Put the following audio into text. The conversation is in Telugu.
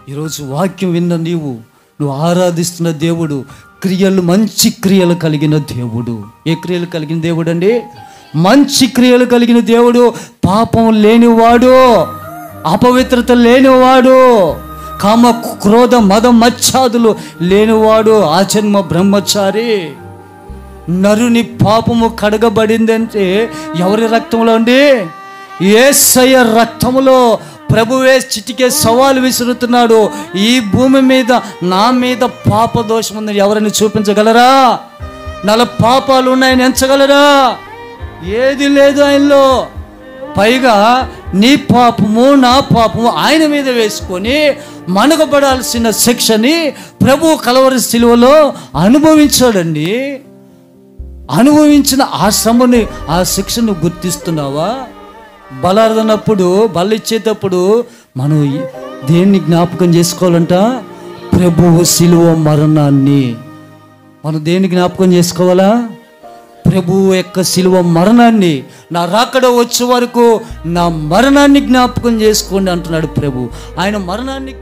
ఈరోజు వాక్యం విన్న నువ్వు ఆరాధిస్తున్న దేవుడు క్రియలు, మంచి క్రియలు కలిగిన దేవుడు. ఏ క్రియలు కలిగిన దేవుడు అండి? మంచి క్రియలు కలిగిన దేవుడు. పాపం లేనివాడు, అపవిత్రత లేనివాడు, కామ క్రోధ మద మచ్చాదులు లేనివాడు, ఆజన్మ బ్రహ్మచారి. నరుని పాపము కడగబడిందంటే ఎవరి రక్తంలో అండి? యేసయ్య రక్తములో. ప్రభువే చిటికే సవాలు విసురుతున్నాడు. ఈ భూమి మీద నా మీద పాప దోషం ఉందని ఎవరైనా చూపించగలరా? 4 పాపాలు ఉన్నాయని ఎంచగలరా? ఏది లేదు ఆయనలో. పైగా నీ పాపము నా పాపము ఆయన మీద వేసుకొని మనకు పడాల్సిన శిక్షని ప్రభు కలవరి శిలువలో అనుభవించాడండి. అనుభవించిన ఆ శ్రమని, ఆ శిక్షను గుర్తిస్తున్నావా? బలార్దనప్పుడు, బలిచ్చేటప్పుడు మనం దేన్ని జ్ఞాపకం చేసుకోవాలంట? ప్రభువు శిలువ మరణాన్ని. మనం దేన్ని జ్ఞాపకం చేసుకోవాలా? ప్రభువు యొక్క శిలువ మరణాన్ని. నా రాకడ వచ్చే వరకు నా మరణాన్ని జ్ఞాపకం చేసుకోండి అంటున్నాడు ప్రభు. ఆయన మరణాన్ని